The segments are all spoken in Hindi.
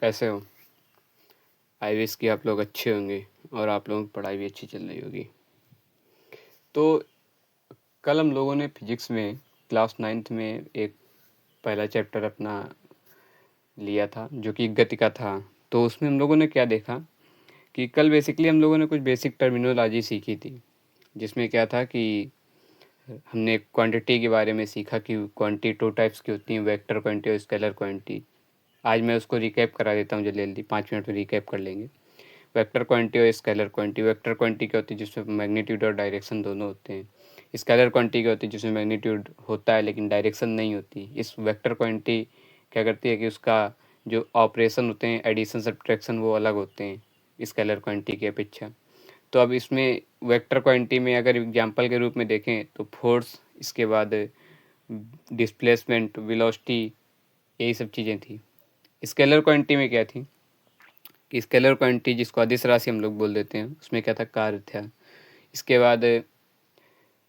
कैसे हो? आई विश कि आप लोग अच्छे होंगे और आप लोगों की पढ़ाई भी अच्छी चल रही होगी। तो कल हम लोगों ने फिजिक्स में क्लास 9th में एक पहला चैप्टर अपना लिया था जो कि गति का था। तो उसमें हम लोगों ने क्या देखा कि कल बेसिकली हम लोगों ने कुछ बेसिक टर्मिनोलॉजी सीखी थी, जिसमें क्या था कि हमने क्वांटिटी के बारे में सीखा कि क्वांटिटी 2 टाइप्स की होती हैं, वेक्टर क्वांटिटी और स्केलर क्वांटिटी। आज मैं उसको रिकैप करा देता हूँ जल्दी जल्दी, 5 मिनट में रिकैप कर लेंगे। वेक्टर क्वांटिटी और स्केलर क्वांटिटी। वेक्टर क्वांटिटी क्या होती है? जिसमें मैग्नीट्यूड और डायरेक्शन दोनों होते हैं। स्केलर क्वांटिटी क्या होती है? जिसमें मैग्नीट्यूड होता है लेकिन डायरेक्शन नहीं होती। इस वेक्टर क्वांटिटी क्या करती है कि उसका जो ऑपरेशन होते हैं, एडिशन सब्ट्रैक्शन, वो अलग होते हैं स्केलर क्वांटिटी की अपेक्षा। तो अब इसमें वेक्टर क्वांटिटी में अगर एग्जांपल के रूप में देखें तो फोर्स, इसके बाद डिस्प्लेसमेंट, वेलोसिटी, यही सब चीज़ें थी। स्केलर क्वांटिटी में क्या थी कि स्केलर क्वांटिटी जिसको अदिश राशि हम लोग बोल देते हैं, उसमें क्या था? कार्य था। इसके बाद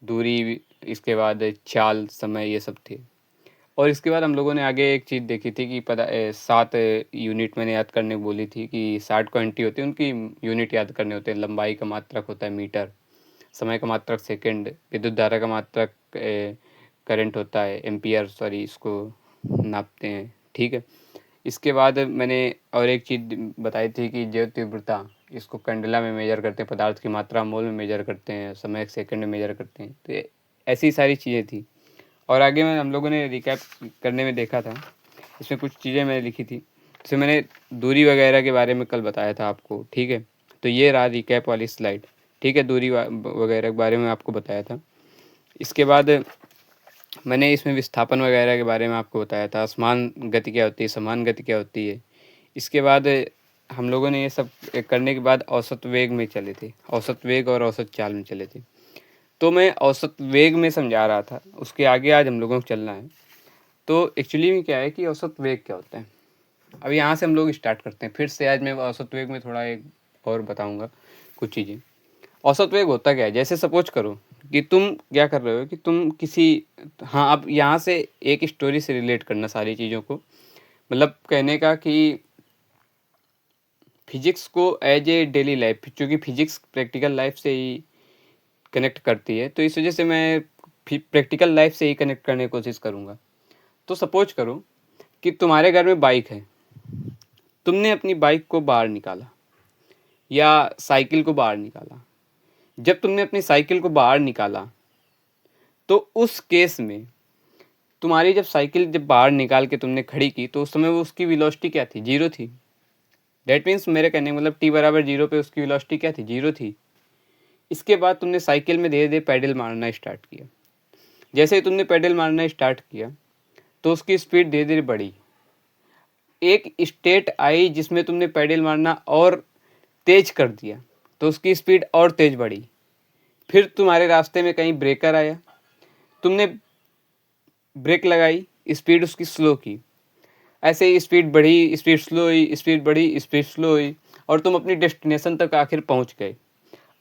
दूरी, इसके बाद चाल, समय, ये सब थे। और इसके बाद हम लोगों ने आगे एक चीज़ देखी थी कि 7 यूनिट मैंने याद करने को बोली थी कि 60 क्वांटिटी होती है, उनकी यूनिट याद करने होते हैं। लंबाई का मात्रक होता है मीटर, समय का मात्रक सेकंड, विद्युत धारा का मात्रक करंट होता है एम्पियर, सॉरी, इसको नापते हैं। ठीक है। इसके बाद मैंने और एक चीज़ बताई थी कि जैव तीव्रता, इसको कैंडेला में मेजर करते हैं, पदार्थ की मात्रा मोल में मेजर करते हैं, समय सेकंड में मेजर करते हैं। तो ऐसी सारी चीज़ें थी। और आगे में हम लोगों ने रिकैप करने में देखा था, इसमें कुछ चीज़ें मैंने लिखी थी, जैसे मैंने दूरी वगैरह के बारे में कल बताया था आपको। ठीक है। तो ये रहा रिकैप वाली स्लाइड। ठीक है, दूरी वगैरह के बारे में आपको बताया था। इसके बाद मैंने इसमें विस्थापन वगैरह के बारे में आपको बताया था। समान गति क्या होती है, समान गति क्या होती है। इसके बाद हम लोगों ने ये सब करने के बाद औसत वेग में चले थे, औसत वेग और औसत चाल में चले थे। तो मैं औसत वेग में समझा रहा था, उसके आगे आज हम लोगों को चलना है। तो एक्चुअली में क्या है कि औसत वेग क्या होता है, अब यहाँ से हम लोग स्टार्ट करते हैं। फिर से आज मैं औसत वेग में थोड़ा एक और बताऊँगा कुछ चीज़ें। औसत वेग होता क्या है? जैसे सपोज करो कि तुम क्या कर रहे हो कि तुम किसी, हाँ, अब यहाँ से एक स्टोरी से रिलेट करना सारी चीज़ों को, मतलब कहने का कि फिजिक्स को एज ए डेली लाइफ, क्योंकि फिजिक्स प्रैक्टिकल लाइफ से ही कनेक्ट करती है, तो इस वजह से मैं प्रैक्टिकल लाइफ से ही कनेक्ट करने की कोशिश करूँगा। तो सपोज करो कि तुम्हारे घर में बाइक है, तुमने अपनी बाइक को बाहर निकाला या साइकिल को बाहर निकाला। जब तुमने अपनी साइकिल को बाहर निकाला तो उस केस में तुम्हारी जब साइकिल जब बाहर निकाल के तुमने खड़ी की तो उस समय वो उसकी वेलोसिटी क्या थी? जीरो थी। डेट मीन्स मेरे कहने का मतलब t बराबर जीरो पे उसकी वेलोसिटी क्या थी? जीरो थी। इसके बाद तुमने साइकिल में धीरे धीरे पैडल मारना स्टार्ट किया। जैसे ही तुमने पैडल मारना स्टार्ट किया तो उसकी स्पीड धीरे धीरे बढ़ी। एक स्टेट आई जिसमें तुमने पैडल मारना और तेज कर दिया तो उसकी स्पीड और तेज बढ़ी। फिर तुम्हारे रास्ते में कहीं ब्रेकर आया, तुमने ब्रेक लगाई, स्पीड उसकी स्लो की। ऐसे ही स्पीड बढ़ी, स्पीड स्लो हुई, स्पीड बढ़ी, स्पीड स्लो हुई, और तुम अपनी डेस्टिनेशन तक आखिर पहुंच गए।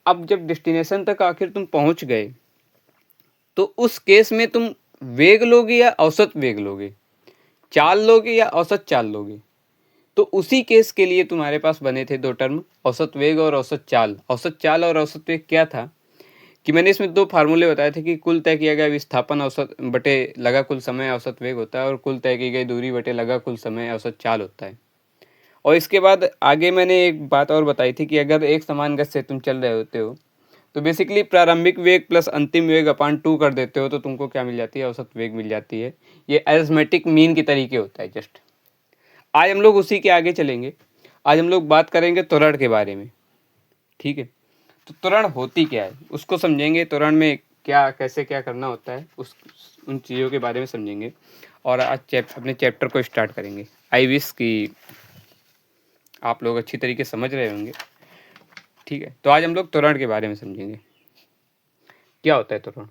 अब जब डेस्टिनेशन तक आखिर तुम पहुंच गए तो उस केस में तुम वेग लोगे या औसत वेग लोगे, चाल लोगे या औसत चाल लोगे? तो उसी केस के लिए तुम्हारे पास बने थे दो टर्म, औसत वेग और औसत चाल। औसत चाल और औसत वेग क्या था कि मैंने इसमें दो फार्मूले बताए थे कि कुल तय किया गया विस्थापन औसत बटे लगा कुल समय औसत वेग होता है, और कुल तय की गई दूरी बटे लगा कुल समय औसत चाल होता है। और इसके बाद आगे मैंने एक बात और बताई थी कि अगर एक समान गति से तुम चल रहे होते हो तो बेसिकली प्रारंभिक वेग प्लस अंतिम वेग अपान 2 कर देते हो तो तुमको क्या मिल जाती है? औसत वेग मिल जाती है। ये अरिथमेटिक मीन की तरीके होता है जस्ट। आज हम लोग उसी के आगे चलेंगे। आज हम लोग बात करेंगे त्वरण के बारे में। ठीक है। तो त्वरण होती क्या है उसको समझेंगे, त्वरण में क्या कैसे क्या करना होता है उस उन चीज़ों के बारे में समझेंगे। और आज अपने चैप्टर को स्टार्ट करेंगे। आई विश कि आप लोग अच्छी तरीके से समझ रहे होंगे। ठीक है। तो आज हम लोग त्वरण के बारे में समझेंगे। क्या होता है त्वरण?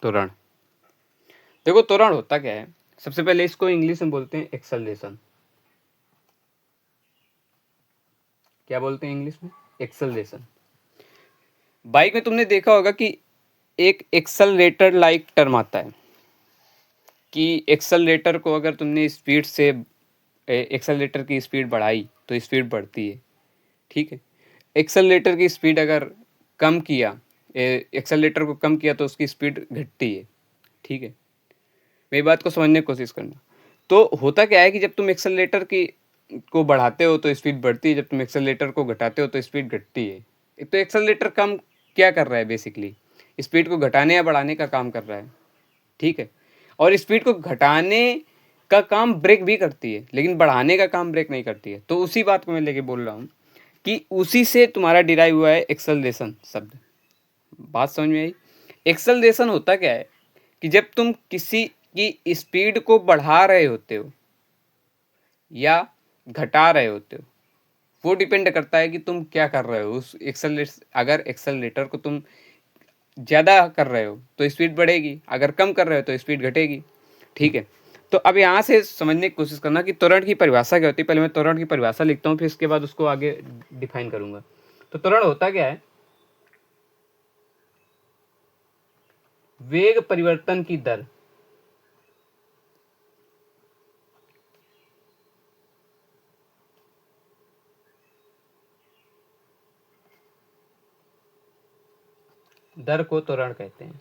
त्वरण, देखो त्वरण होता क्या है। सबसे पहले इसको इंग्लिश में बोलते हैं एक्सेलरेशन। क्या बोलते हैं इंग्लिश में? एक्सेलरेशन। बाइक में तुमने देखा होगा कि एक एक्सेलरेटर लाइक टर्म आता है। कि एक्सेलरेटर को अगर तुमने स्पीड से एक्सेलरेटर की स्पीड बढ़ाई तो स्पीड बढ़ती है, ठीक है। एक्सेलरेटर की स्पीड अगर कम किया, एक्सेलरेटर को कम किया तो उसकी स्पीड घटती है, ठीक है। मेरी बात को समझने की कोशिश करना। तो होता क्या है कि जब तुम एक्सेलरेटर की को बढ़ाते हो तो स्पीड बढ़ती है, जब तुम एक्सेलरेटर को घटाते हो तो स्पीड घटती है। तो एक्सेलरेटर कम क्या कर रहा है, बेसिकली स्पीड को घटाने या बढ़ाने का काम कर रहा है, ठीक है। और स्पीड को घटाने का काम ब्रेक भी करती है, लेकिन बढ़ाने का काम ब्रेक नहीं करती है। तो उसी बात को मैं लेके बोल रहा हूँ कि उसी से तुम्हारा डिराइव हुआ है एक्सेलरेशन शब्द। बात समझ में आई? एक्सेलरेशन होता क्या है कि जब तुम किसी की स्पीड को बढ़ा रहे होते हो या घटा रहे होते हो, वो डिपेंड करता है कि तुम क्या कर रहे हो। उस अगर एक्सेलरेटर को तुम ज़्यादा कर रहे हो तो स्पीड बढ़ेगी, अगर कम कर रहे हो तो स्पीड घटेगी, ठीक है। तो अब यहाँ से समझने की कोशिश करना कि त्वरण की परिभाषा क्या होती है। पहले मैं त्वरण की परिभाषा लिखता हूँ, फिर इसके बाद उसको आगे डिफाइन करूँगा। तो त्वरण होता क्या है? वेग परिवर्तन की दर, दर को त्वरण कहते हैं।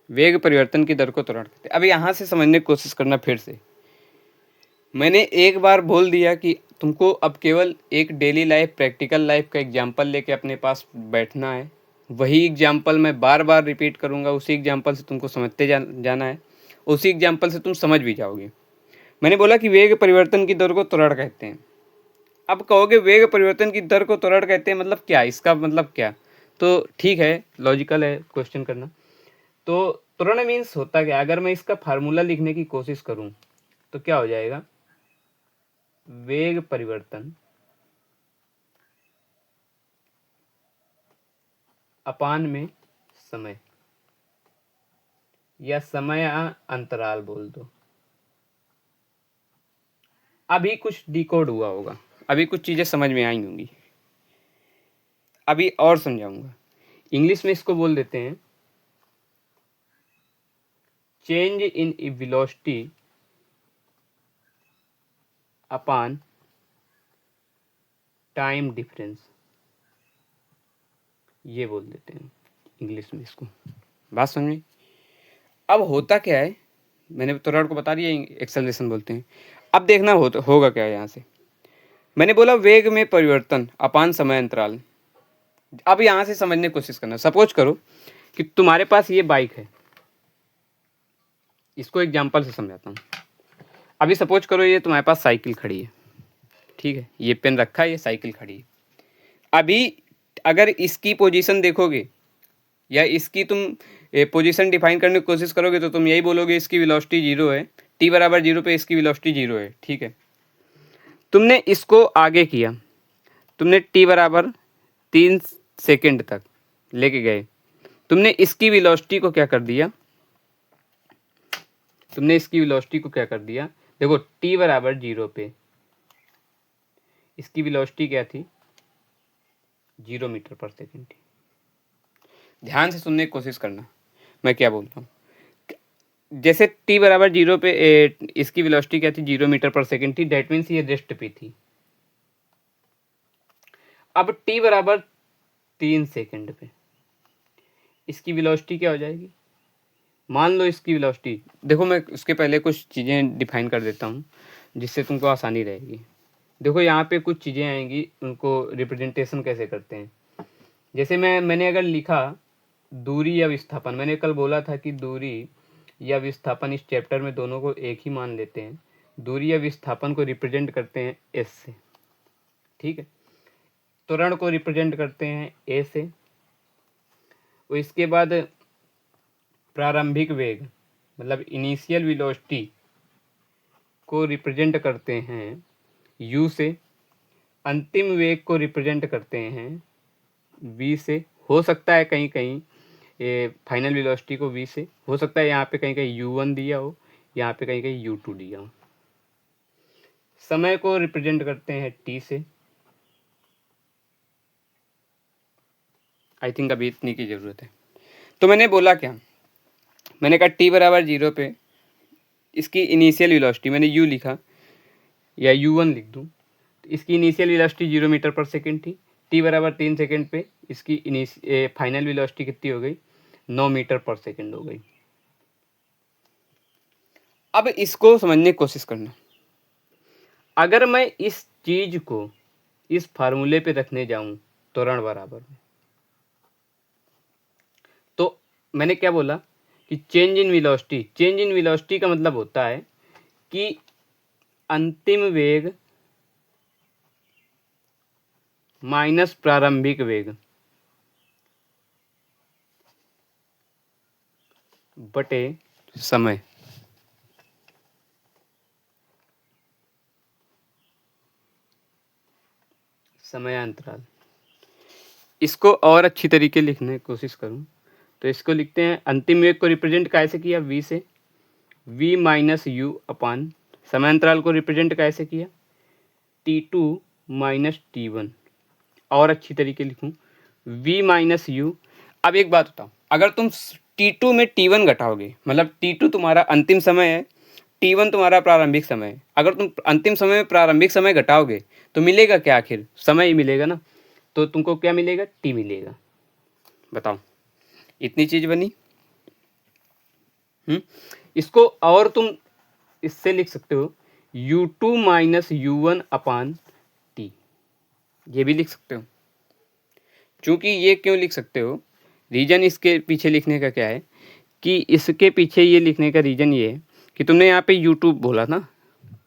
वेग परिवर्तन की दर को त्वरण कहते हैं। अब यहाँ से समझने की कोशिश करना फिर से। मैंने एक बार बोल दिया कि तुमको अब केवल एक डेली लाइफ, प्रैक्टिकल लाइफ का एग्जाम्पल लेके अपने पास बैठना है। वही एग्जाम्पल मैं बार बार रिपीट करूँगा, उसी एग्जाम्पल से तुमको समझते जाना है, उसी एग्जाम्पल से तुम समझ भी जाओगे। मैंने बोला कि वेग परिवर्तन की दर को त्वरण कहते हैं। अब कहोगे वेग परिवर्तन की दर को त्वरण कहते हैं मतलब क्या, इसका मतलब क्या? तो ठीक है, लॉजिकल है क्वेश्चन करना। तो त्वरण मीन्स होता क्या? अगर मैं इसका फार्मूला लिखने की कोशिश करूं तो क्या हो जाएगा? वेग परिवर्तन अपान में समय, या समय अंतराल बोल दो। अभी कुछ डिकोड हुआ होगा, अभी कुछ चीजें समझ में आई होंगी, अभी और समझाऊंगा। इंग्लिश में इसको बोल देते हैं change in velocity upon time difference, ये बोल देते हैं इंग्लिश में इसको। बात समझ में? अब होता क्या है, मैंने त्वरण को बता दिया एक्सेलरेशन बोलते हैं। अब देखना होगा क्या है यहाँ से। मैंने बोला वेग में परिवर्तन अपान समय अंतराल। अब यहाँ से समझने की कोशिश करना। सपोज करो कि तुम्हारे पास ये बाइक है, इसको एग्जाम्पल से समझाता हूँ। अभी सपोज करो ये तुम्हारे पास साइकिल खड़ी है, ठीक है, ये पेन रखा है, ये साइकिल खड़ी है। अभी अगर इसकी पोजीशन देखोगे या इसकी तुम पोजीशन डिफाइन करने की कोशिश करोगे तो तुम यही बोलोगे इसकी वेलोसिटी 0 है, t बराबर 0 पे इसकी वेलोसिटी 0 है, ठीक है। तुमने इसको आगे किया, तुमने t बराबर 3 सेकेंड तक लेके गए, तुमने इसकी वेलोसिटी को क्या कर दिया, तुमने इसकी वेलोसिटी को क्या कर दिया, देखो t बराबर 0 पे इसकी वेलोसिटी क्या थी, 0 मीटर पर सेकेंड थी। ध्यान से सुनने की कोशिश करना मैं क्या बोल रहा हूँ। जैसे t बराबर 0 पे इसकी वेलोसिटी क्या थी, 0 मीटर पर सेकेंड थी, डेट मीन्स ये रेस्ट पे थी। अब t बराबर 3 सेकेंड पे इसकी वेलोसिटी क्या हो जाएगी, मान लो इसकी वेलोसिटी, देखो मैं उसके पहले कुछ चीज़ें डिफाइन कर देता हूँ जिससे तुमको आसानी रहेगी। देखो यहाँ पे कुछ चीज़ें आएंगी, उनको रिप्रेजेंटेशन कैसे करते हैं। जैसे मैंने अगर लिखा दूरी या विस्थापन, मैंने कल बोला था कि दूरी या विस्थापन इस चैप्टर में दोनों को एक ही मान लेते हैं। दूरी या विस्थापन को रिप्रेजेंट करते हैं एस से, ठीक है। त्वरण को रिप्रेजेंट करते हैं ए से। और इसके बाद प्रारंभिक वेग मतलब इनिशियल वेलोसिटी को रिप्रेजेंट करते हैं यू से। अंतिम वेग को रिप्रेजेंट करते हैं वी से। हो सकता है कहीं कहीं ये फाइनल वेलोसिटी को वी से, हो सकता है यहाँ पे कहीं कहीं u1 दिया हो, यहाँ पे कहीं कहीं u2 दिया हो। समय को रिप्रेजेंट करते हैं t से। आई थिंक अभी इतनी की ज़रूरत है। तो मैंने बोला क्या, मैंने कहा t बराबर 0 पे इसकी इनिशियल वेलोसिटी मैंने u लिखा या u1 लिख दूँ, तो इसकी इनिशियल वेलोसिटी 0 मीटर पर सेकेंड थी। t बराबर 3 सेकेंड पे इसकी फाइनल वेलोसिटी कितनी हो गई, 9 मीटर पर सेकेंड हो गई। अब इसको समझने की कोशिश करना, अगर मैं इस चीज को इस फार्मूले पे रखने जाऊं त्वरण बराबर में, तो मैंने क्या बोला कि change in velocity, change in velocity का मतलब होता है कि अंतिम वेग माइनस प्रारंभिक वेग बटे समय। समयांतराल। इसको और अच्छी तरीके लिखने की कोशिश करूं तो इसको लिखते हैं, अंतिम वेग को रिप्रेजेंट कैसे किया, v से, v माइनस यू अपान, समयांतराल को रिप्रेजेंट कैसे किया, t2 माइनस t1। और अच्छी तरीके लिखूं, v माइनस यू। अब एक बात बताओ, अगर तुम t2 में t1 घटाओगे, मतलब t2 तुम्हारा अंतिम समय है, t1 तुम्हारा प्रारंभिक समय है, अगर तुम अंतिम समय में प्रारंभिक समय घटाओगे तो मिलेगा क्या, आखिर समय ही मिलेगा ना। तो तुमको क्या मिलेगा, t मिलेगा। बताओ, इतनी चीज बनी। इसको और तुम इससे लिख सकते हो u2 माइनस u1 अपान t, ये भी लिख सकते हो। क्योंकि ये क्यों लिख सकते हो, रीजन इसके पीछे लिखने का क्या है कि इसके पीछे ये लिखने का रीजन ये है कि तुमने यहाँ पे u2 बोला ना,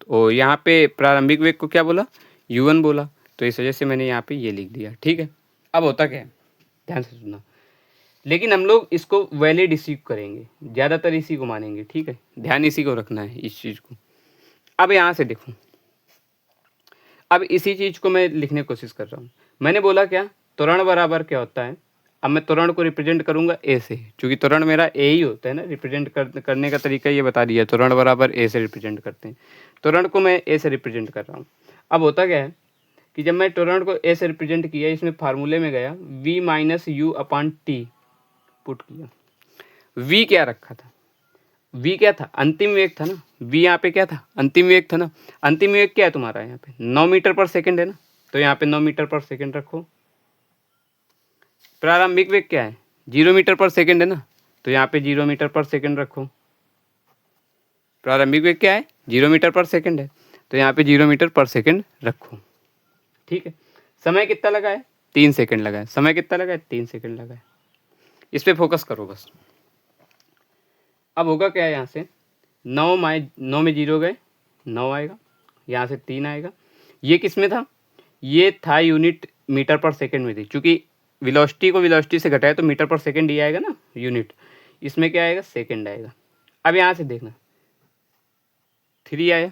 तो यहाँ पे प्रारंभिक वेग को क्या बोला, u1 बोला, तो इस वजह से मैंने यहाँ पे ये लिख दिया। ठीक है, अब होता क्या है, ध्यान से सुनना, लेकिन हम लोग इसको वैलिड इसी को करेंगे, ज़्यादातर इसी को मानेंगे। ठीक है, ध्यान इसी को रखना है, इस चीज़ को। अब यहाँ से देखो, अब इसी चीज़ को मैं लिखने की कोशिश कर रहा हूँ। मैंने बोला क्या, त्वरण बराबर क्या होता है। अब मैं त्वरण को रिप्रेजेंट करूँगा ए से, क्योंकि त्वरण मेरा ए ही होता है ना, रिप्रेजेंट करने का तरीका ये बता दिया, त्वरण बराबर ए से रिप्रेजेंट करते हैं। त्वरण को मैं ए से रिप्रेजेंट कर रहा हूँ। अब होता क्या है कि जब मैं त्वरण को ए से रिप्रेजेंट किया, इसमें फार्मूले में गया, v minus u upon T put किया। v क्या रखा था, v क्या था, अंतिम वेग था ना, v यहाँ पे क्या था, अंतिम वेग था ना। अंतिम वेग क्या है तुम्हारा, यहाँ पे 9 मीटर पर सेकंड है ना, तो यहाँ पे 9 मीटर पर सेकंड रखो। प्रारंभिक वेग क्या है, 0 मीटर पर सेकंड है ना, तो यहाँ पे 0 मीटर पर सेकंड रखो। प्रारंभिक वेग क्या है, 0 मीटर पर सेकंड है, तो यहाँ पे 0 मीटर पर सेकंड रखो। ठीक है, समय कितना लगा है, 3 सेकंड लगा है। समय कितना लगा है, 3 सेकंड लगा है। इस पे फोकस करो बस। अब होगा क्या है, यहाँ से 9 में 0 गए, 9 आएगा, यहाँ से 3 आएगा। ये किस में था, ये था यूनिट मीटर पर सेकंड में थी, क्योंकि वेलोसिटी को वेलोसिटी से घटाए तो मीटर पर सेकंड ही आएगा ना यूनिट, इसमें क्या आएगा, सेकंड आएगा। अब यहाँ से देखना 3 आया,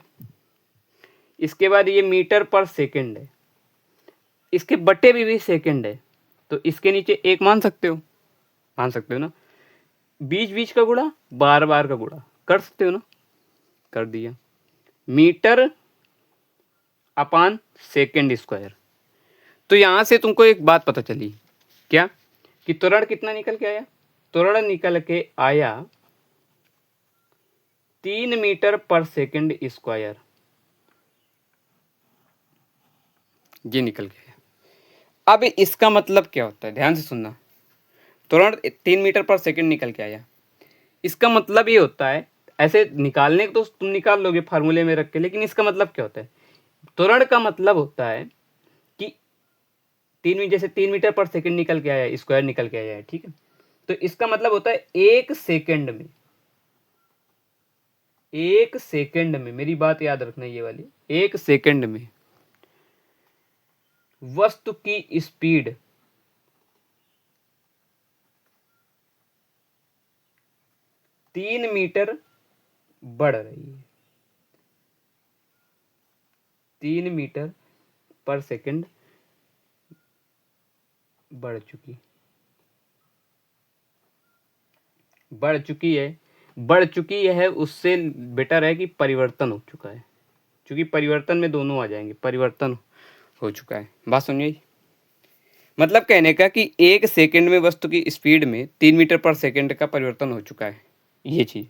इसके बाद ये मीटर पर सेकंड है, इसके बटे भी सेकंड है, तो इसके नीचे 1 मान सकते हो, मान सकते हो ना। बीच बीच का गुणा, बार बार का गुणा कर सकते हो ना, कर दिया। मीटर अपान सेकेंड स्क्वायर। तो यहां से तुमको एक बात पता चली, क्या, कि त्वरण कितना निकल के आया, त्वरण निकल के आया 3 मीटर पर सेकेंड स्क्वायर, ये निकल के आया। अब इसका मतलब क्या होता है, ध्यान से सुनना, त्वरण 3 मीटर पर सेकेंड निकल के आया, इसका मतलब ये होता है, ऐसे निकालने को तो तुम निकाल लोगे फार्मूले में रख के, लेकिन इसका मतलब क्या होता है, त्वरण का मतलब होता है कि जैसे 3 मीटर पर सेकंड निकल के आया, स्क्वायर निकल के आया है। ठीक है, तो इसका मतलब होता है 1 सेकंड में, 1 सेकंड में, मेरी बात याद रखना ये वाली, 1 सेकंड में वस्तु की स्पीड 3 मीटर बढ़ रही है, 3 मीटर पर सेकंड बढ़ चुकी है, बढ़ चुकी है, उससे बेटर है कि परिवर्तन हो चुका है, क्योंकि परिवर्तन में दोनों आ जाएंगे, परिवर्तन हो चुका है। बात समझिए, मतलब कहने का कि 1 सेकंड में वस्तु की स्पीड में 3 मीटर पर सेकंड का परिवर्तन हो चुका है, ये चीज़।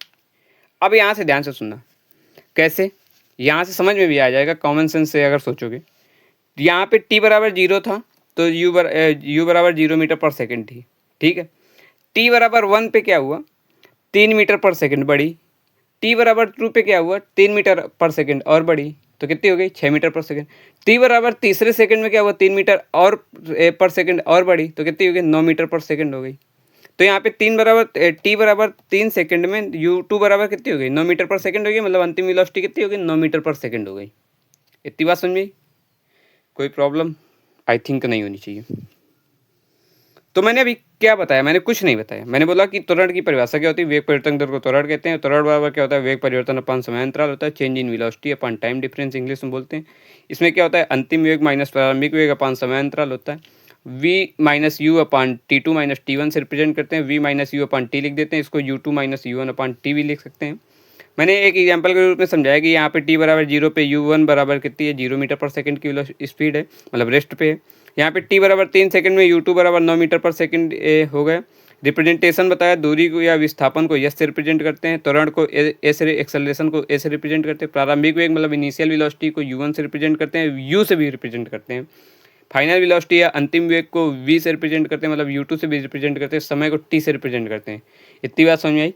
अब यहाँ से ध्यान से सुनना, कैसे? यहाँ से समझ में भी आ जाएगा कॉमन सेंस से अगर सोचोगे। यहाँ पे t बराबर 0 था, तो u बराबर 0 मीटर पर सेकंड थी, ठीक है? t बराबर 1 पे क्या हुआ? 3 मीटर पर सेकंड बढ़ी। t बराबर 2 पे क्या हुआ? 3 मीटर पर सेकंड और बढ़ी, तो कितनी हो गई? 6 मीटर पर सेकंड। t बराबर तीसरे सेकंड में क्या हुआ? 3 मीटर और पर सेकंड और बढ़ी, तो कितनी हो गई? 9 मीटर पर सेकंड हो गई। तो यहाँ पे t बराबर 3 सेकंड में u2 बराबर कितनी हो गई? 9 मीटर पर सेकंड हो गई, मतलब अंतिम वेलोसिटी कितनी हो गई? 9 मीटर पर सेकंड हो गई। इतनी बात समझ में? कोई प्रॉब्लम आई थिंक नहीं होनी चाहिए। तो मैंने अभी क्या बताया? मैंने कुछ नहीं बताया। मैंने बोला कि त्वरण की परिभाषा क्या होती है, वेग परिवर्तन दर को त्वरण कहते हैं। त्वरण बराबर क्या होता है? वेग परिवर्तन अपान समय अंतराल होता है, change in velocity upon time difference English में बोलते हैं। इसमें क्या होता है? अंतिम वेग माइनस प्रारंभिक वेग अपान समय अंतराल होता है। v माइनस यू अपान T2 माइनस T1 से रिप्रेजेंट करते हैं। v माइनस यू अपान T लिख देते हैं, इसको U2 माइनस U1 अपान T भी लिख सकते हैं। मैंने एक एग्जांपल के रूप में समझाया कि यहाँ पे t बराबर 0 पे u1 बराबर कितनी है? 0 मीटर पर सेकंड की स्पीड है, मतलब रेस्ट पे है। यहाँ पे t बराबर 3 सेकंड में u2 बराबर 9 मीटर पर सेकंड हो गए। रिप्रेजेंटेशन बताया, दूरी को या विस्थापन को s से रिप्रेजेंट करते हैं, त्वरण को a से, एक्सेलरेशन को a से रिप्रेजेंट करते हैं, प्रारंभिक वेग मतलब इनिशियल वेलोसिटी को u1 से रिप्रेजेंट करते हैं, u से भी रिप्रेजेंट करते हैं, फाइनल वेलोसिटी या अंतिम वेग को v से रिप्रेजेंट करते हैं, मतलब u2 से भी रिप्रेजेंट करते हैं, समय को t से रिप्रेजेंट करते हैं। इतनी बात समझ में आई?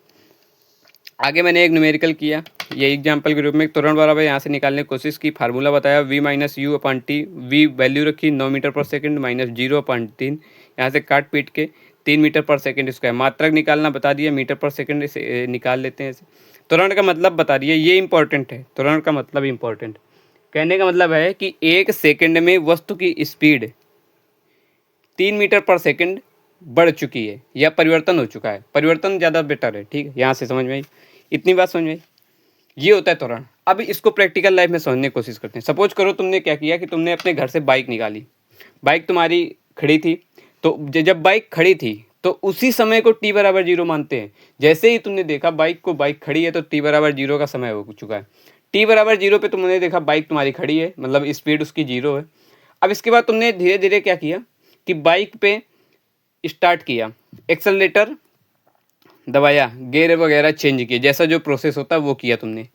आगे मैंने एक न्यूमेरिकल किया, ये एग्जाम्पल के रूप में त्वरण बराबर यहाँ से निकालने की कोशिश की, फार्मूला बताया v minus u upon t, v value रखी 9 मीटर पर सेकंड माइनस 0 अपान 3, यहाँ से काट पीट के 3 मीटर पर सेकंड स्क्वायर, मात्रक निकालना बता दिया, मीटर पर सेकंड से निकाल लेते हैं। त्वरण का मतलब बता दिया, ये इंपॉर्टेंट है, त्वरण का मतलब इंपॉर्टेंट। कहने का मतलब है कि 1 सेकंड में वस्तु की स्पीड 3 मीटर पर सेकंड बढ़ चुकी है या परिवर्तन हो चुका है। परिवर्तन ज़्यादा बेटर है, ठीक है? यहाँ से समझ में आई? इतनी बात समझ में आई? ये होता है त्वरण। अब इसको प्रैक्टिकल लाइफ में समझने की कोशिश करते हैं। सपोज करो तुमने क्या किया कि तुमने अपने घर से बाइक निकाली, बाइक तुम्हारी खड़ी थी, तो जब बाइक खड़ी थी तो उसी समय को t बराबर 0 मानते हैं। जैसे ही तुमने देखा बाइक खड़ी है तो t बराबर 0 का समय हो चुका है। t बराबर 0 पे तुमने देखा बाइक तुम्हारी खड़ी है, मतलब स्पीड उसकी 0 है। अब इसके बाद तुमने धीरे धीरे क्या किया कि बाइक पे स्टार्ट किया, एक्सेलरेटर दबाया, गेयर वगैरह चेंज किए, जैसा जो प्रोसेस होता है वो किया तुमने।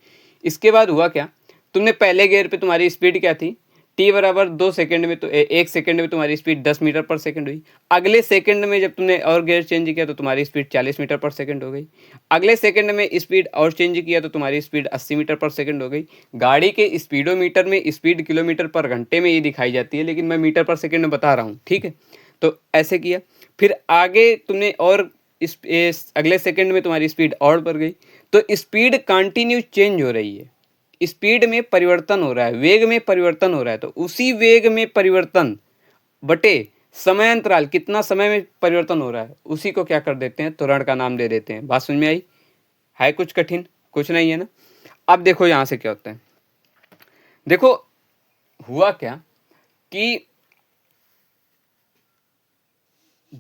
इसके बाद हुआ क्या? तुमने पहले गियर पे तुम्हारी स्पीड क्या थी? t बराबर 2 सेकंड में, तो 1 सेकंड में तुम्हारी स्पीड 10 मीटर पर सेकंड हुई। अगले सेकंड में जब तुमने और गियर चेंज किया तो तुम्हारी स्पीड 40 मीटर पर सेकंड हो गई। अगले सेकंड में स्पीड और चेंज किया तो तुम्हारी स्पीड 80 मीटर पर सेकंड हो गई। गाड़ी के स्पीडोमीटर में स्पीड किलोमीटर पर घंटे में ये दिखाई जाती है, लेकिन मैं मीटर पर सेकंड में बता रहा हूँ, ठीक है? तो ऐसे किया। फिर आगे तुमने और इस अगले सेकंड में तुम्हारी स्पीड और बढ़ गई, तो स्पीड कंटिन्यू चेंज हो रही है, स्पीड में परिवर्तन हो रहा है, वेग में परिवर्तन हो रहा है। तो उसी वेग में परिवर्तन बटे समय अंतराल, कितना समय में परिवर्तन हो रहा है, उसी को क्या कर देते हैं? त्वरण का नाम दे देते हैं। बात समझ में आई? है कुछ कठिन? कुछ नहीं है ना? अब देखो यहां से क्या होता है। देखो हुआ क्या कि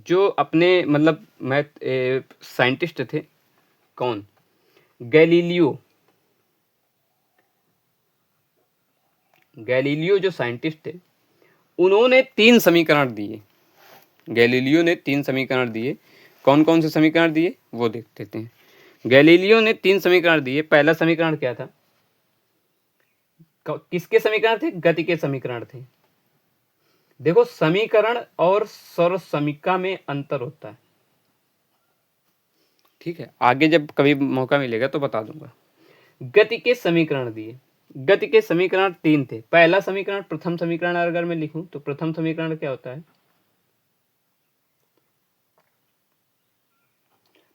जो अपने मतलब साइंटिस्ट थे, कौन? गैलीलियो जो साइंटिस्ट थे, उन्होंने 3 समीकरण दिए। गैलीलियो ने 3 समीकरण दिए। कौन कौन से समीकरण दिए वो देख लेते हैं। गैलीलियो ने 3 समीकरण दिए। पहला समीकरण क्या था? किसके समीकरण थे? गति के समीकरण थे। देखो समीकरण और सर्वसमीका में अंतर होता है, ठीक है? आगे जब कभी मौका मिलेगा तो बता दूंगा। गति के समीकरण दिए। गति के समीकरण 3 थे। पहला समीकरण, प्रथम समीकरण अगर मैं लिखूं तो प्रथम समीकरण क्या होता है?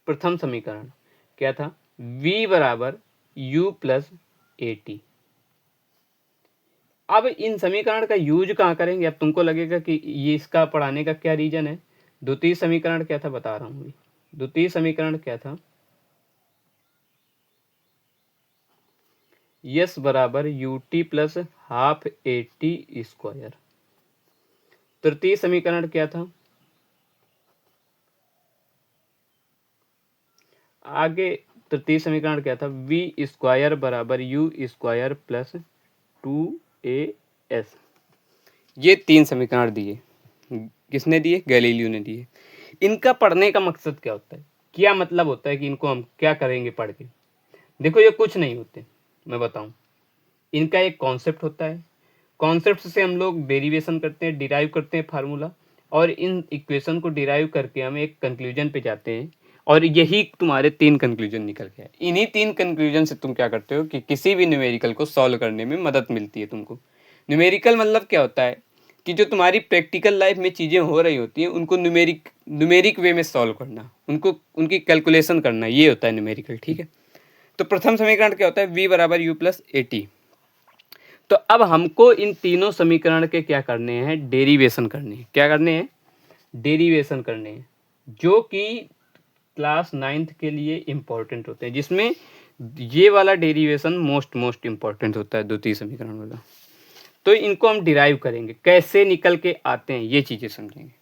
प्रथम समीकरण क्या था? v बराबर u प्लस ए टी। अब इन समीकरण का यूज कहाँ करेंगे? अब तुमको लगेगा कि ये इसका पढ़ाने का क्या रीजन है। द्वितीय समीकरण क्या था बता रहा हूँ। द्वितीय समीकरण क्या था? यस बराबर you t plus half a t square. तृतीय समीकरण क्या था? आगे तृतीय समीकरण क्या था? वी स्क्वायर बराबर यू स्क्वायर प्लस 2as। ये 3 समीकरण दिए, किसने दिए? गैलीलियो ने दिए। इनका पढ़ने का मकसद क्या होता है? क्या मतलब होता है कि इनको हम क्या करेंगे पढ़ के? देखो ये कुछ नहीं होते, मैं बताऊं। इनका एक कॉन्सेप्ट होता है, कॉन्सेप्ट से हम लोग डेरिवेशन करते हैं, डिराइव करते हैं फार्मूला, और इन इक्वेशन को डिराइव करके हम एक कंक्लूजन पे जाते हैं, और यही तुम्हारे 3 कंक्लूजन निकल के आए। इन्हीं 3 कंक्लूजन से तुम क्या करते हो कि किसी भी न्यूमेरिकल को सॉल्व करने में मदद मिलती है तुमको। न्यूमेरिकल मतलब क्या होता है कि जो तुम्हारी प्रैक्टिकल लाइफ में चीज़ें हो रही होती हैं उनको न्यूमेरिक वे में सॉल्व करना, उनको उनकी कैलकुलेशन करना, ये होता है न्यूमेरिकल। ठीक है, तो प्रथम समीकरण क्या होता है? v बराबर यू प्लस ए टी। तो अब हमको इन तीनों समीकरण के क्या करने हैं? डेरिवेशन करने हैं। क्या करने हैं? डेरिवेशन करने हैं, जो कि क्लास 9th के लिए इम्पोर्टेंट होते हैं, जिसमें ये वाला डेरिवेशन मोस्ट इम्पोर्टेंट होता है, द्वितीय समीकरण वाला। तो इनको हम डिराइव करेंगे, कैसे निकल के आते हैं ये चीज़ें समझेंगे।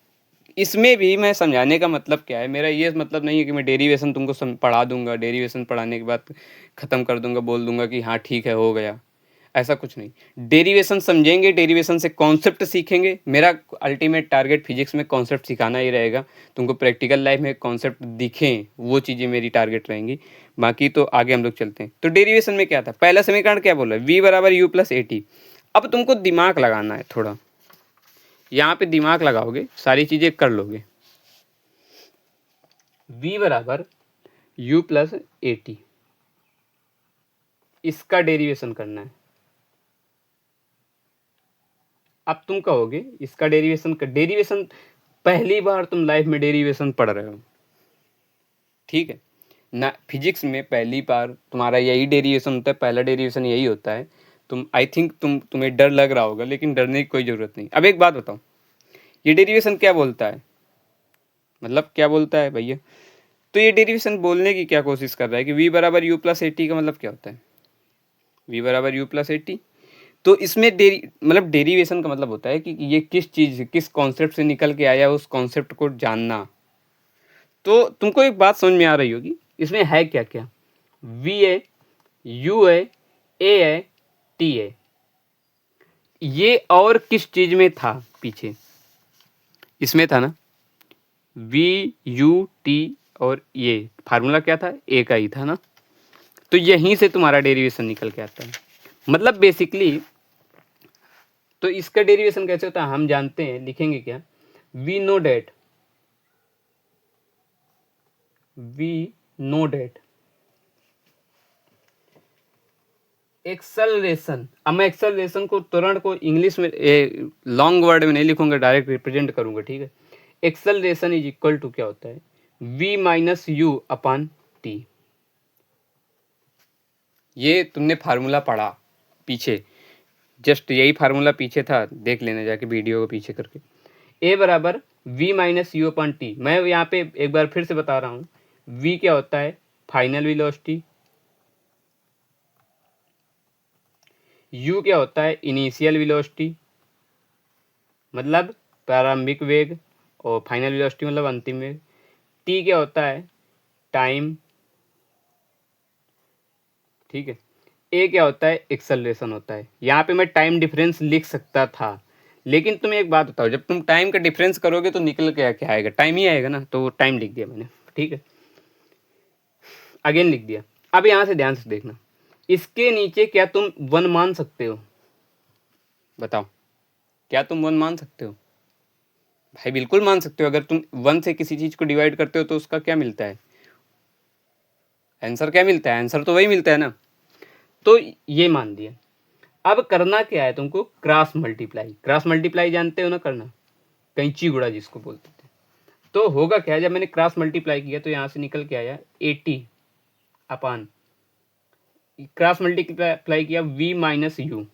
इसमें भी मैं समझाने का मतलब क्या है, मेरा ये मतलब नहीं है कि मैं डेरिवेशन तुमको पढ़ा दूंगा, डेरिवेशन पढ़ाने के बाद ख़त्म कर दूंगा, बोल दूंगा कि हाँ ठीक है हो गया, ऐसा कुछ नहीं। डेरिवेशन समझेंगे, डेरिवेशन से कॉन्सेप्ट सीखेंगे। मेरा अल्टीमेट टारगेट फिजिक्स में कॉन्सेप्ट सिखाना ही रहेगा, तुमको प्रैक्टिकल लाइफ में कॉन्सेप्ट दिखें, वो चीज़ें मेरी टारगेट रहेंगी। बाकी तो आगे हम लोग चलते हैं। तो डेरिवेशन में क्या था? पहला समीकरण क्या बोला? v बराबर यू प्लस ए टी। अब तुमको दिमाग लगाना है थोड़ा, यहाँ पे दिमाग लगाओगे सारी चीज़ें कर लोगे। v बराबर यू प्लस ए टी, इसका डेरिवेशन करना है। अब तुम कहोगे इसका डेरिवेशन पहली बार तुम लाइफ में डेरिवेशन पढ़ रहे हो, ठीक है ना? फिजिक्स में पहली बार तुम्हारा यही डेरिवेशन होता है, पहला डेरिवेशन यही होता है। आई थिंक तुम्हें डर लग रहा होगा, लेकिन डरने की कोई ज़रूरत नहीं। अब एक बात बताओ, ये डेरिवेशन क्या बोलता है? मतलब क्या बोलता है भैया? तो ये डेरिवेशन बोलने की क्या कोशिश कर रहा है कि v बराबर यू प्लस ए टी का मतलब क्या होता है? v बराबर यू प्लस ए टी। तो इसमें मतलब डेरिवेशन का मतलब होता है कि ये किस चीज़, किस कॉन्सेप्ट से निकल के आया, उस कॉन्सेप्ट को जानना। तो तुमको एक बात समझ में आ रही होगी, इसमें है क्या क्या? v है, u है, a है, t है। ये और किस चीज़ में था पीछे? इसमें था ना v u t, और ये फार्मूला क्या था? a का ही था ना। तो यहीं से तुम्हारा डेरिवेशन निकल के आता है। मतलब बेसिकली तो इसका डेरिवेशन कैसे होता है हम जानते हैं, लिखेंगे क्या? We know that acceleration. अब मैं एक्सेलरेशन को, त्वरण को इंग्लिश में लॉन्ग वर्ड में नहीं लिखूंगा, डायरेक्ट रिप्रेजेंट करूंगा, ठीक है? एक्सेलरेशन इज इक्वल टू क्या होता है? v minus you upon T. ये तुमने फार्मूला पढ़ा पीछे, जस्ट यही फार्मूला पीछे था, देख लेना जाके वीडियो को पीछे करके। a बराबर v minus you upon T. मैं यहाँ पे एक बार फिर से बता रहा हूँ, v क्या होता है? Final velocity. u क्या होता है? इनिशियल वेलोसिटी, मतलब प्रारंभिक वेग, और फाइनल वेलोसिटी मतलब अंतिम वेग। t क्या होता है? टाइम, ठीक है। a क्या होता है? एक्सेलरेशन होता है। यहाँ पे मैं टाइम डिफरेंस लिख सकता था, लेकिन तुम एक बात बताओ, जब तुम टाइम का डिफरेंस करोगे तो निकल के क्या आएगा? टाइम ही आएगा ना। तो टाइम लिख दिया मैंने, ठीक है, अगेन लिख दिया। अब यहाँ से ध्यान से देखना, इसके नीचे क्या तुम 1 मान सकते हो? बताओ, क्या तुम 1 मान सकते हो? भाई बिल्कुल मान सकते हो। अगर तुम 1 से किसी चीज को डिवाइड करते हो तो उसका क्या मिलता है? आंसर क्या मिलता है? आंसर तो वही मिलता है ना। तो ये मान दिया। अब करना क्या है तुमको? Cross multiply. क्रॉस मल्टीप्लाई जानते हो ना करना, कैंची गुड़ा जिसको बोलते थे। तो होगा क्या, जब मैंने क्रॉस मल्टीप्लाई किया तो यहाँ से निकल के आया 80 अपान, क्रॉस मल्टीप्लाई किया v माइनस यू,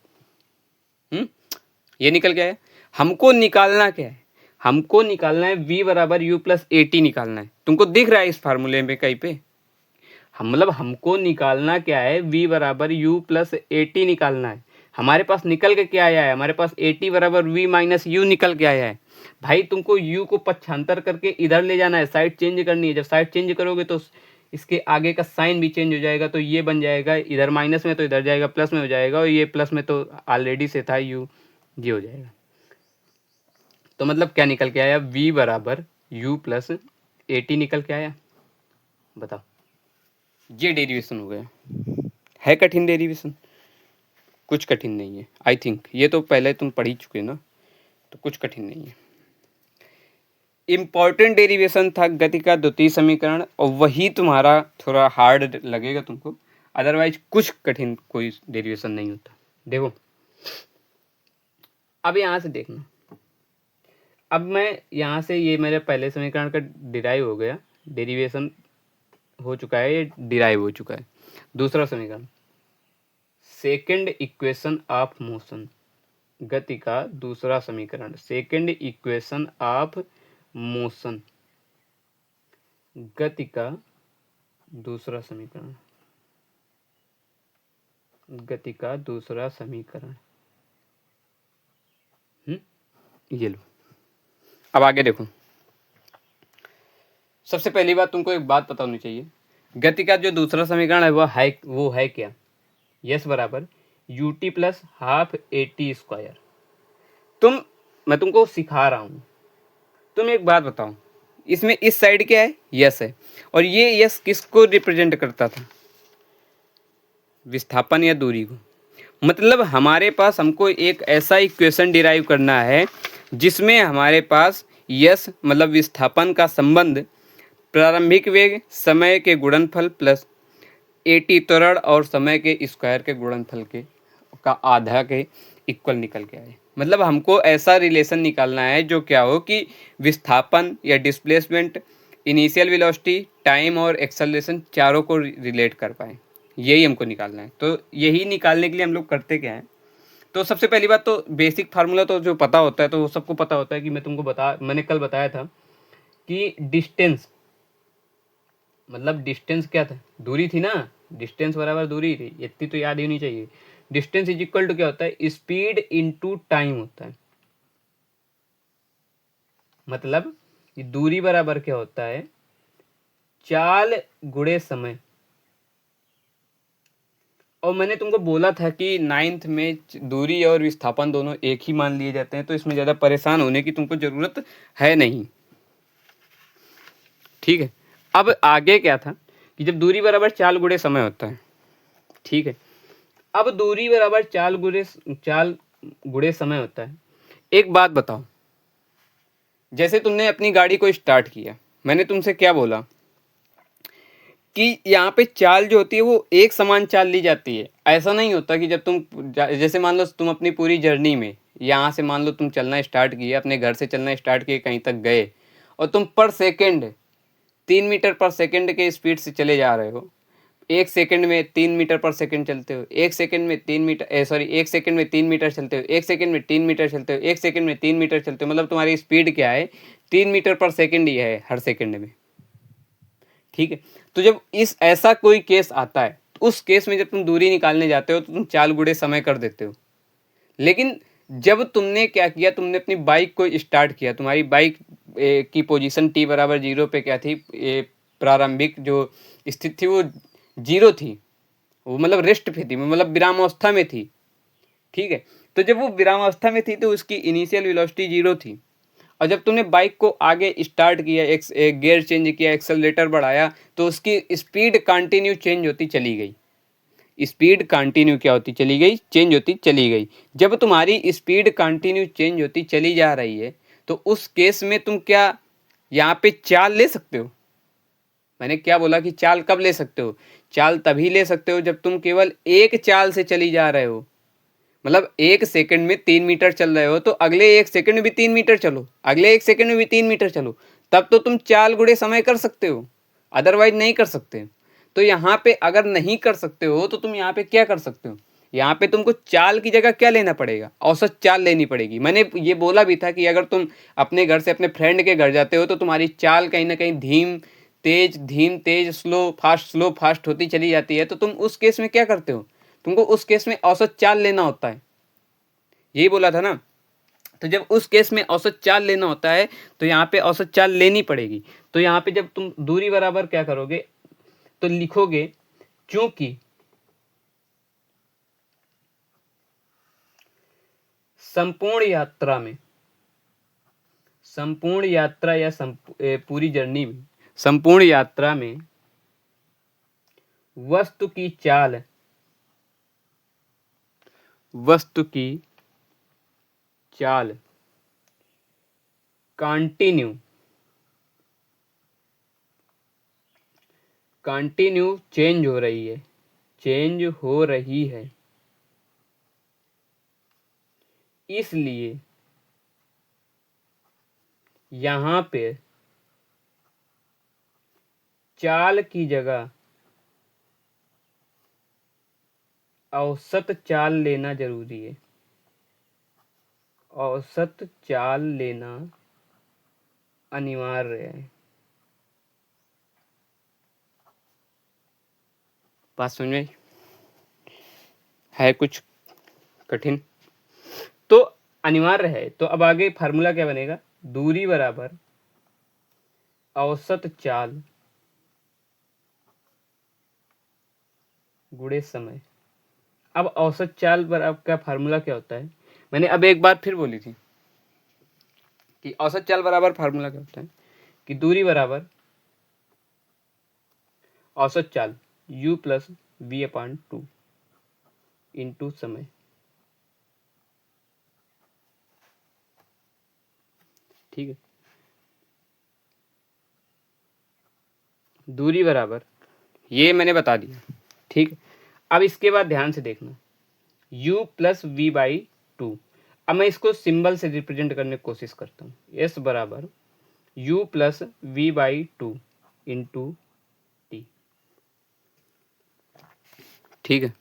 ये निकल के आया। हमको निकालना क्या है? हमको निकालना है v बराबर यू प्लस ए टी निकालना है। तुमको दिख रहा है इस फार्मूले में कहीं पे? हम मतलब हमको निकालना क्या है? v बराबर यू प्लस ए टी निकालना है। हमारे पास निकल के क्या आया है? हमारे पास ए टी बराबर v माइनस यू निकल के आया है। भाई तुमको u को पक्षांतर करके इधर ले जाना है, साइड चेंज करनी है। जब साइड चेंज करोगे तो इसके आगे का साइन भी चेंज हो जाएगा, तो ये बन जाएगा इधर माइनस में तो इधर जाएगा प्लस में हो जाएगा, और ये प्लस में तो ऑलरेडी से था u, ये हो जाएगा। तो मतलब क्या निकल के आया, v बराबर u प्लस ए टी निकल के आया। बताओ, ये डेरिवेशन हो गया। है कठिन डेरिवेशन? कुछ कठिन नहीं है, आई थिंक ये तो पहले तुम पढ़ ही चुके ना, तो कुछ कठिन नहीं है। इम्पॉर्टेंट डेरिवेशन था गति का द्वितीय समीकरण, और वही तुम्हारा थोड़ा हार्ड लगेगा तुमको, अदरवाइज कुछ कठिन कोई डेरिवेशन नहीं होता। देखो अब यहाँ से देखना, अब मैं यहाँ से, ये मेरे पहले समीकरण का डिराइव हो गया, डेरिवेशन हो चुका है, ये डिराइव हो चुका है। दूसरा समीकरण, सेकेंड इक्वेशन ऑफ मोशन, गति का दूसरा समीकरण, सेकेंड इक्वेशन ऑफ मोशन, गति का दूसरा समीकरण, गति का दूसरा समीकरण। ये लो, अब आगे देखो। सबसे पहली बात तुमको एक बात पता होनी चाहिए, गति का जो दूसरा समीकरण है वो है क्या? यस बराबर you t plus half a t square. मैं तुमको सिखा रहा हूं, तुम एक बात बताओ, इसमें इस साइड क्या है? यस है, और ये यस किसको रिप्रेजेंट करता था? विस्थापन या दूरी को। मतलब हमारे पास, हमको एक ऐसा इक्वेशन डिराइव करना है जिसमें हमारे पास यस मतलब विस्थापन का संबंध प्रारंभिक वेग, समय के गुणनफल प्लस ए टी त्वरण और समय के स्क्वायर के गुणनफल के का आधा के इक्वल निकल के आए। मतलब हमको ऐसा रिलेशन निकालना है जो क्या हो कि विस्थापन या डिस्प्लेसमेंट, इनिशियल वेलोसिटी, टाइम और एक्सेलरेशन चारों को रिलेट कर पाए, यही हमको निकालना है। तो यही निकालने के लिए हम लोग करते क्या है, तो सबसे पहली बात तो बेसिक फार्मूला तो जो पता होता है, तो वो सबको पता होता है कि मैंने कल बताया था कि डिस्टेंस, मतलब डिस्टेंस क्या था? दूरी थी ना, डिस्टेंस बराबर दूरी थी, इतनी तो याद ही नहीं चाहिए। डिस्टेंस इज इक्वल टू क्या होता है? स्पीड इनटू टाइम होता है। मतलब ये दूरी बराबर क्या होता है? चाल गुणे समय। और मैंने तुमको बोला था कि 9th में दूरी और विस्थापन दोनों एक ही मान लिए जाते हैं, तो इसमें ज़्यादा परेशान होने की तुमको ज़रूरत है नहीं, ठीक है। अब आगे क्या था कि जब दूरी बराबर चाल गुणे समय होता है, ठीक है, अब दूरी बराबर चाल गुणे समय होता है। एक बात बताओ, जैसे तुमने अपनी गाड़ी को स्टार्ट किया, मैंने तुमसे क्या बोला कि यहाँ पे चाल जो होती है वो एक समान चाल ली जाती है। ऐसा नहीं होता कि जब तुम, जैसे मान लो तुम अपनी पूरी जर्नी में, यहाँ से मान लो तुम चलना स्टार्ट किए, अपने घर से चलना स्टार्ट किए, कहीं तक गए, और तुम पर सेकेंड 3 मीटर पर सेकेंड के स्पीड से चले जा रहे हो, 1 सेकेंड में 3 मीटर पर सेकेंड चलते हो, 1 सेकेंड में 3 मीटर, सॉरी 1 सेकेंड में 3 मीटर चलते हो, 1 सेकेंड में 3 मीटर चलते हो, 1 सेकेंड में 3 मीटर चलते हो, मतलब तुम्हारी स्पीड क्या है? 3 मीटर पर सेकेंड ही है हर सेकेंड में, ठीक है। तो जब इस ऐसा कोई केस आता है, तो उस केस में जब तुम दूरी निकालने जाते हो तो तुम चाल गुणे समय कर देते हो। लेकिन जब तुमने क्या किया, तुमने अपनी बाइक को स्टार्ट किया, तुम्हारी बाइक की पोजीशन t बराबर 0 पे क्या थी? प्रारंभिक जो स्थिति थी वो 0 थी, वो मतलब रेस्ट पे थी, मतलब विरामावस्था में थी, ठीक है। तो जब वो विरामावस्था में थी तो उसकी इनिशियल वेलोसिटी 0 थी, और जब तुमने बाइक को आगे स्टार्ट किया, एक गियर चेंज किया, एक्सेलरेटर बढ़ाया, तो उसकी स्पीड कंटिन्यू चेंज होती चली गई। स्पीड कंटिन्यू क्या होती चली गई? चेंज होती चली गई। जब तुम्हारी स्पीड कंटिन्यू चेंज होती चली जा रही है, तो उस केस में तुम क्या यहाँ पे चाल ले सकते हो? मैंने क्या बोला कि चाल कब ले सकते हो? चाल तभी ले सकते हो जब तुम केवल एक चाल से चली जा रहे हो। मतलब 1 सेकंड में 3 मीटर चल रहे हो, तो अगले 1 सेकंड में भी 3 मीटर चलो, अगले 1 सेकंड में भी 3 मीटर चलो, तब तो तुम चाल गुणे समय कर सकते हो, अदरवाइज नहीं कर सकते। तो यहाँ पे अगर नहीं कर सकते हो तो तुम यहाँ पे क्या कर सकते हो? यहाँ पे तुमको चाल की जगह क्या लेना पड़ेगा? औसत चाल लेनी पड़ेगी। मैंने ये बोला भी था कि अगर तुम अपने घर से अपने फ्रेंड के घर जाते हो तो तुम्हारी चाल कहीं ना कहीं धीम तेज, स्लो फास्ट होती चली जाती है, तो तुम उस केस में क्या करते हो? तुमको उस केस में औसत चाल लेना होता है, यही बोला था ना। तो जब उस केस में औसत चाल लेना होता है तो यहाँ पे औसत चाल लेनी पड़ेगी। तो यहाँ पे जब तुम दूरी बराबर क्या करोगे, तो लिखोगे क्योंकि संपूर्ण यात्रा में संपूर्ण यात्रा या पूरी जर्नी में, संपूर्ण यात्रा में वस्तु की चाल, वस्तु की चाल कंटिन्यू चेंज हो रही है, चेंज हो रही है। इसलिए यहाँ पे चाल की जगह औसत चाल लेना जरूरी है, औसत चाल लेना अनिवार्य है। बात समझ में है कुछ कठिन? तो अनिवार्य है, तो अब आगे फार्मूला क्या बनेगा? दूरी बराबर औसत चाल गुणे समय। अब औसत चाल पर आपका फार्मूला क्या होता है? मैंने अब एक बार फिर बोली थी कि औसत चाल बराबर फार्मूला क्या होता है कि दूरी बराबर औसत चाल u plus V upon 2 into समय। ठीक है, दूरी बराबर ये मैंने बता दिया। ठीक, अब इसके बाद ध्यान से देखना, u प्लस वी बाई 2। अब मैं इसको सिंबल से रिप्रेजेंट करने की कोशिश करता हूँ। s बराबर u plus v by 2 into t. ठीक है,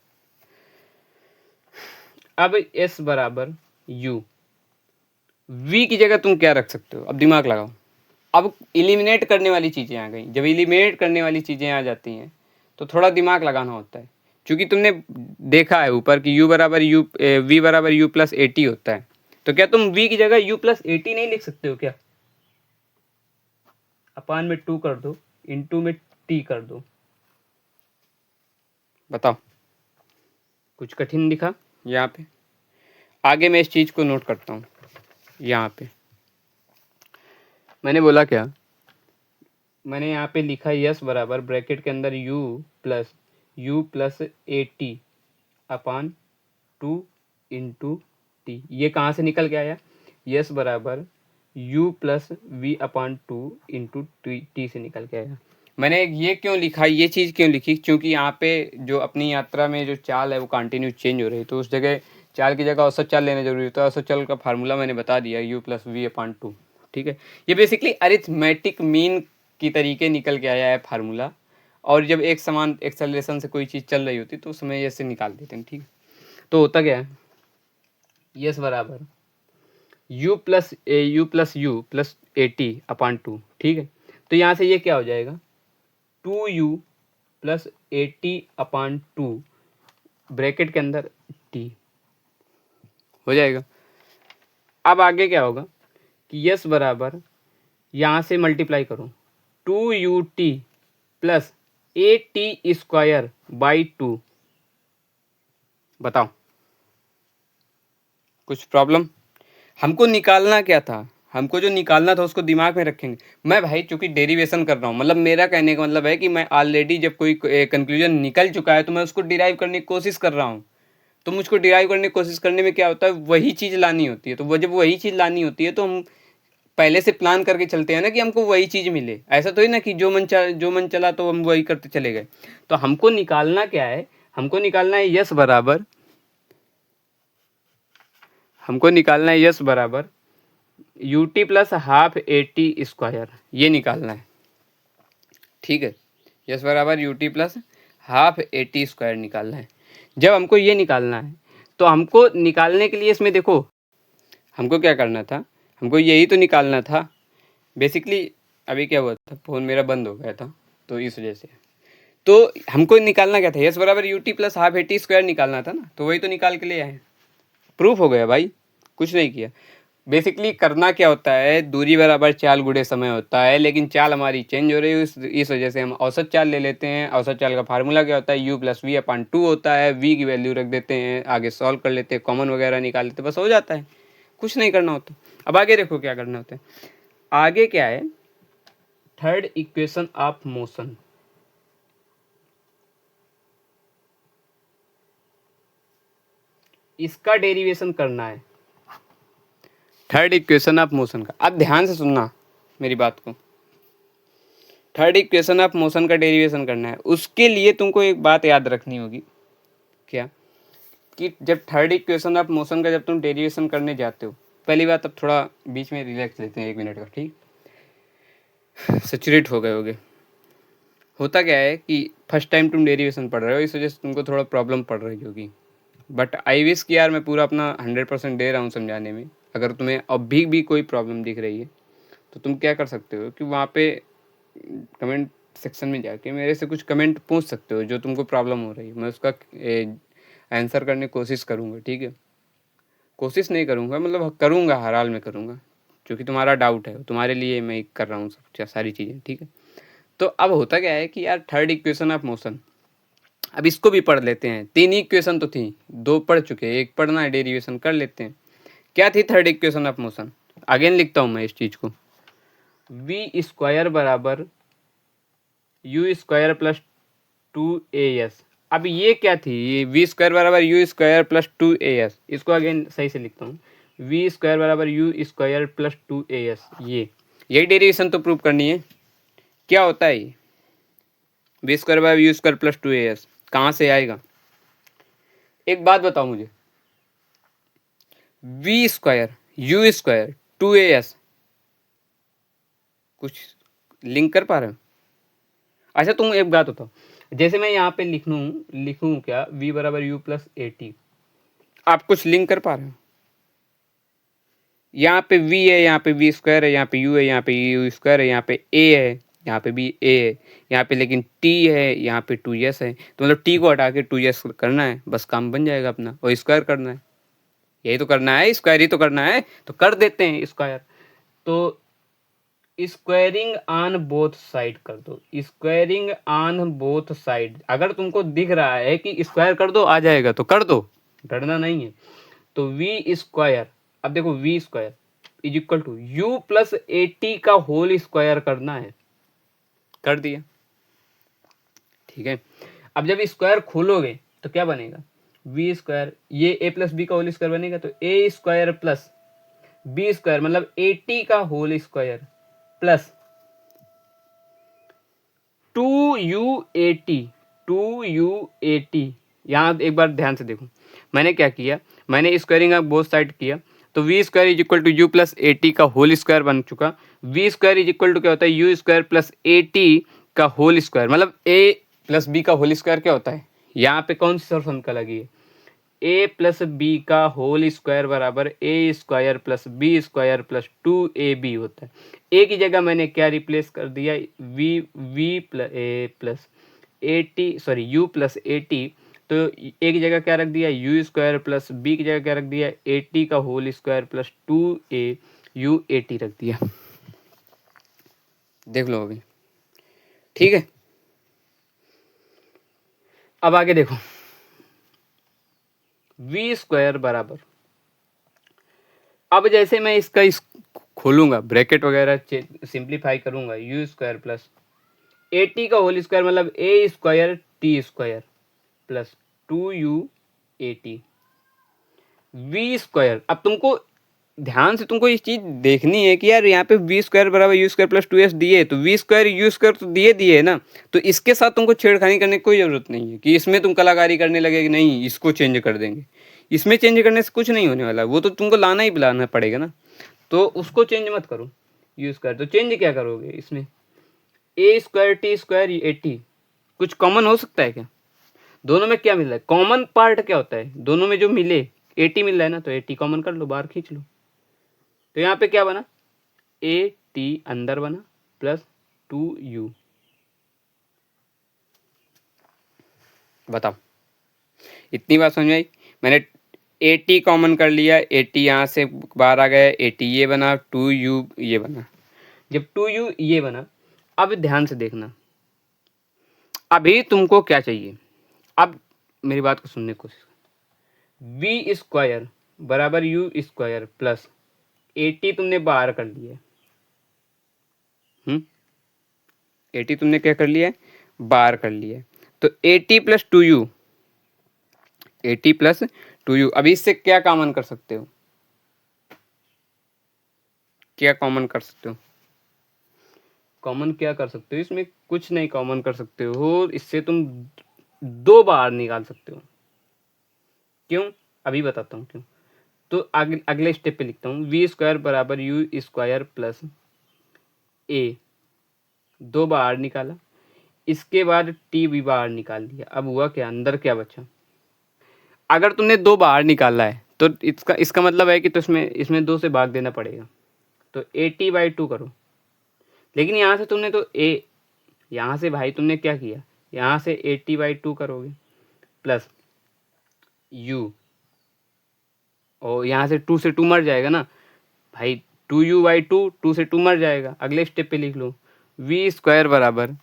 अब s बराबर u, v की जगह तुम क्या रख सकते हो? अब दिमाग लगाओ। अब इलिमिनेट करने वाली चीज़ें आ गई। जब इलिमिनेट करने वाली चीज़ें आ जाती हैं तो थोड़ा दिमाग लगाना होता है, क्योंकि तुमने देखा है ऊपर कि u बराबर यू वी बराबर यू प्लस 80 होता है। तो क्या तुम v की जगह u प्लस 80 नहीं लिख सकते हो क्या? अपान में 2 कर दो, इंटू में t कर दो। बताओ, कुछ कठिन दिखा यहाँ पे? आगे मैं इस चीज़ को नोट करता हूँ। यहाँ पे मैंने बोला क्या? मैंने यहाँ पे लिखा यस बराबर ब्रैकेट के अंदर you plus 80 upon 2 into T. ये कहाँ से निकल के आया? यस बराबर you plus V upon 2 into T से निकल के आया। मैंने ये क्यों लिखा, ये चीज़ क्यों लिखी? क्योंकि यहाँ पे जो अपनी यात्रा में जो चाल है वो कंटिन्यू चेंज हो रही है, तो उस जगह चाल की जगह औसत चाल लेना जरूरी होता है। औसत चाल का फार्मूला मैंने बता दिया, यू प्लस वी अपान 2। ठीक है, ये बेसिकली अरिथमेटिक मीन की तरीके निकल के आया है फार्मूला। और जब एक समान एक्सेलरेशन से कोई चीज़ चल रही होती तो उसमें ऐसे निकाल देते हैं। ठीक है, तो होता क्या है? यस बराबर यू प्लस यू प्लस 80 अपान 2। ठीक है, तो यहाँ से ये क्या हो जाएगा? 2u प्लस 80 अपान 2 ब्रैकेट के अंदर t हो जाएगा। अब आगे क्या होगा कि यस बराबर यहाँ से मल्टीप्लाई करो 2ut plus 8t square by 2। बताओ, कुछ प्रॉब्लम? हमको निकालना क्या था? हमको जो निकालना था उसको दिमाग में रखेंगे। मैं भाई चूंकि डेरिवेशन कर रहा हूँ, मतलब मेरा कहने का मतलब है कि मैं ऑलरेडी जब कोई कंक्लूजन निकल चुका है तो मैं उसको डिराइव करने की कोशिश कर रहा हूँ। तो मुझको डिराइव करने की कोशिश करने में क्या होता है, वही चीज़ लानी होती है। तो वो जब वही चीज़ लानी होती है तो हम पहले से प्लान करके चलते हैं ना कि हमको वही चीज़ मिले। ऐसा तो ही ना कि जो मन चला तो हम वही करते चले गए। तो हमको निकालना क्या है? हमको निकालना है यस बराबर, हमको निकालना है यस बराबर you t plus half 80 square, ये निकालना है। ठीक है, यस बराबर you t plus half 80 square निकालना है। जब हमको ये निकालना है तो हमको निकालने के लिए इसमें देखो हमको क्या करना था, हमको यही तो निकालना था बेसिकली। अभी क्या हुआ था, फ़ोन मेरा बंद हो गया था तो इस वजह से। तो हमको निकालना क्या था? यस बराबर you t plus half 80 square निकालना था ना, तो वही तो निकाल के ले आए। प्रूफ हो गया भाई, कुछ नहीं किया। बेसिकली करना क्या होता है, दूरी बराबर चाल गुणे समय होता है, लेकिन चाल हमारी चेंज हो रही है, इस वजह से हम औसत चाल ले लेते हैं। औसत चाल का फार्मूला क्या होता है? यू प्लस वी अपान 2 होता है। वी की वैल्यू रख देते हैं, आगे सॉल्व कर लेते हैं, कॉमन वगैरह निकाल लेते हैं, बस हो जाता है, कुछ नहीं करना होता। अब आगे देखो क्या करना होता है। आगे क्या है, थर्ड इक्वेशन ऑफ मोशन। इसका डेरिवेशन करना है, थर्ड इक्वेशन ऑफ मोशन का। अब ध्यान से सुनना मेरी बात को, थर्ड इक्वेशन ऑफ मोशन का डेरिवेशन करना है। उसके लिए तुमको एक बात याद रखनी होगी, क्या, कि जब थर्ड इक्वेशन ऑफ मोशन का जब तुम डेरिवेशन करने जाते हो, पहली बात, अब थोड़ा बीच में रिलैक्स लेते हैं 1 मिनट का, ठीक, सेचुरेट हो गए होगे। होता क्या है कि फर्स्ट टाइम तुम डेरिवेशन पढ़ रहे हो, इस वजह से तुमको थोड़ा प्रॉब्लम पड़ रही होगी, बट आई विश कि यार मैं पूरा अपना 100% दे रहा हूँ समझाने में। अगर तुम्हें अभी भी कोई प्रॉब्लम दिख रही है तो तुम क्या कर सकते हो कि वहाँ पे कमेंट सेक्शन में जाके मेरे से कुछ कमेंट पूछ सकते हो, जो तुमको प्रॉब्लम हो रही है, मैं उसका आंसर करने की कोशिश करूँगा, ठीक है। कोशिश नहीं करूँगा, मतलब करूँगा, हर हाल में करूँगा, क्योंकि तुम्हारा डाउट है, तुम्हारे लिए मैं कर रहा हूँ सब सारी चीज़ें, ठीक है। तो अब होता क्या है कि यार थर्ड इक्वेशन ऑफ मोशन, अब इसको भी पढ़ लेते हैं। 3 इक्वेशन तो थी, 2 पढ़ चुके हैं, एक पढ़ना है, डेरिवेशन कर लेते हैं। क्या थी third equation of motion? Again लिखता हूँ मैं इस चीज़ को, वी स्क्वायर बराबर यू स्क्वायर प्लस 2as। अब ये क्या थी, ये वी स्क्वायर बराबर यू स्क्वायर प्लस 2as, इसको अगेन सही से लिखता हूँ, वी स्क्वायर बराबर यू स्क्वायर प्लस 2as। यही डेरिवेशन तो प्रूव करनी है। क्या होता है ये वी स्क्वायर बराबर यू स्क्वायर प्लस 2as, कहाँ से आएगा? एक बात बताओ मुझे, we square you square 2as कुछ लिंक कर पा रहे हो? अच्छा तुम एक बात बताओ, जैसे मैं यहाँ पे लिखूँ क्या, v बराबर यू प्लस ए टी, आप कुछ लिंक कर पा रहे हो? यहाँ पे v है, यहाँ पे v स्क्वायर है, यहाँ पे u है, यहाँ पे u स्क्वायर है, यहाँ पे a है, यहाँ पे भी a है, यहाँ पे लेकिन t है, यहाँ पे 2s है। तो मतलब t को हटा के 2s करना है, बस काम बन जाएगा अपना, और स्क्वायर करना है, यही तो करना है, स्क्वायर ही तो करना है, तो कर देते हैं स्क्वायर। तो स्क्वायरिंग ऑन बोथ साइड कर दो, स्क्वायरिंग ऑन बोथ साइड। अगर तुमको दिख रहा है कि स्क्वायर कर दो आ जाएगा तो कर दो, डरना नहीं है। तो वी स्क्वायर, अब देखो v square is equal to u plus a t का होल स्क्वायर करना है, कर दिया, ठीक है। अब जब स्क्वायर खोलोगे तो क्या बनेगा, वी स्क्वायर, ये ए प्लस बी का होल स्क्वायर बनेगा, तो ए स्क्वायर प्लस बी स्क्वायर मतलब ए टी का होल स्क्वायर प्लस 2u80 यहाँ एक बार ध्यान से देखो, मैंने क्या किया, मैंने स्क्वायरिंग ऑफ बोथ साइड किया, तो v square is equal to u plus a t का होल स्क्वायर बन चुका। V square is equal to क्या होता है, u square plus a t का होल स्क्वायर, मतलब ए प्लस बी का होल स्क्वायर क्या होता है, यहाँ पे कौन सी सॉल्यूशन का लगी है, ए प्लस बी का होल स्क्वायर बराबर a square plus b square plus 2ab होता है। ए की जगह मैंने क्या रिप्लेस कर दिया, v plus a t, sorry u plus a t, तो ए की जगह क्या रख दिया, यू स्क्वायर प्लस बी की जगह क्या रख दिया, ए टी का होल स्क्वायर प्लस 2a रख दिया। देख लो अभी, ठीक है। अब आगे देखो, वी स्क्वायर बराबर, अब जैसे मैं इसका खोलूंगा ब्रैकेट वगैरह सिंप्लीफाई करूंगा, u square plus a t का होल स्क्वायर मतलब a square t square plus 2u80 v square. अब तुमको ध्यान से तुमको इस चीज देखनी है कि यार यहाँ पे वी स्क्वायर बराबर यू स्क्वायर प्लस 2s दिए, तो वी स्क्वायर यू स्क्वायर तो दिए है ना, तो इसके साथ तुमको छेड़खानी करने की कोई जरूरत नहीं है कि इसमें तुम कलाकारी करने लगे कि नहीं इसको चेंज कर देंगे। इसमें चेंज करने से कुछ नहीं होने वाला, वो तो तुमको लाना ही लाना पड़ेगा ना, तो उसको चेंज मत करो। यू स्क्वायर तो चेंज क्या करोगे इसमें, a square t square a t, कुछ कॉमन हो सकता है क्या, दोनों में क्या मिल रहा है, कॉमन पार्ट क्या होता है, दोनों में जो मिले, ए टी मिल रहा है ना, तो ए टी कॉमन कर लो, बाहर खींच लो, तो यहाँ पे क्या बना, ए टी अंदर बना प्लस 2u। बताओ इतनी बात समझ में आई? मैंने ए टी कॉमन कर लिया, ए टी यहाँ से बाहर आ गया, ए टी ये बना, 2u ये बना। जब 2u ये बना, अब ध्यान से देखना, अभी तुमको क्या चाहिए, अब मेरी बात को सुनने की कोशिश कर, वी स्क्वायर बराबर यू स्क्वायर प्लस 80 तुमने बाहर कर लिया, 80 तुमने क्या कर लिया है, बार कर लिया है। तो 80 प्लस 2u, 80 प्लस 2u, अभी इससे क्या कॉमन कर सकते हो, क्या कॉमन कर सकते हो, कॉमन क्या कर सकते हो, इसमें कुछ नहीं कॉमन कर सकते हो, इससे तुम 2 बार निकाल सकते हो। क्यों, अभी बताता हूँ क्यों। तो अगले स्टेप पे लिखता हूँ, वी स्क्वायर बराबर यू स्क्वायर प्लस ए, 2 बार निकाला, इसके बाद टी भी बाहर निकाल दिया। अब हुआ क्या, अंदर क्या बचा, अगर तुमने 2 बाहर निकाला है तो इसका मतलब है कि तो इसमें 2 से भाग देना पड़ेगा। तो 80/2 करो, लेकिन यहाँ से तुमने तो यहाँ से भाई तुमने क्या किया, यहाँ से 80/2 करोगे प्लस u, और यहाँ से 2 से 2 मर जाएगा ना भाई, 2u/2, 2 से 2 मर जाएगा। अगले स्टेप पे लिख लो, वी स्क्वायर बराबर